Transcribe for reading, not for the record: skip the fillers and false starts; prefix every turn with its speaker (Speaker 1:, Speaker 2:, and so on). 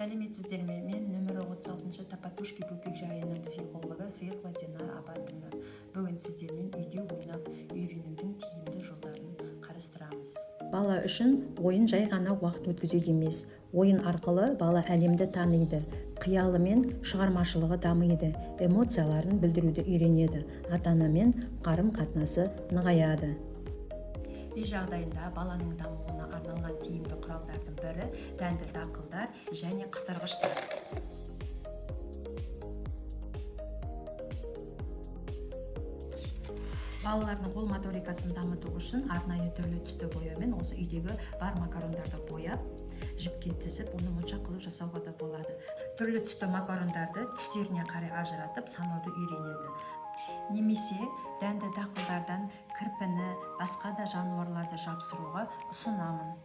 Speaker 1: Сәлеметсіздер ме? Мен нөмірі 36-шы Тапатушки бөбекжайының психологы Сыйхова Үйде. Бүгін сіздермен үйде ойнап үйренудің тиімді жолдарын қарастырамыз.
Speaker 2: Бала үшін ойын жай ғана уақыт өткізу емес. Ойын арқылы бала әлемді таниды, қиялы мен шығармашылығы дамиды, эмоцияларын білдіруді үйренеді, ата-анамен қарым-қатынасы нығаяды.
Speaker 1: Үй жағдайында баланың дамуына арналған тиімді құралдардың бірі дәнді дақылдар және қыстырғыштар. Балалардың қол моторикасын дамыту үшін арнайы түрлі түсті бояумен осы үйдегі бар макарондарды бояп, жіпке тізіп, оны моншақ қылып жасауға да болады. Түрлі түсті макарондарды түстеріне қарай ажыратып санауды үйренеді. Немесе дәнді дақылдардан кірпіні, басқа да жануарларды жапсыруға ұсынамын.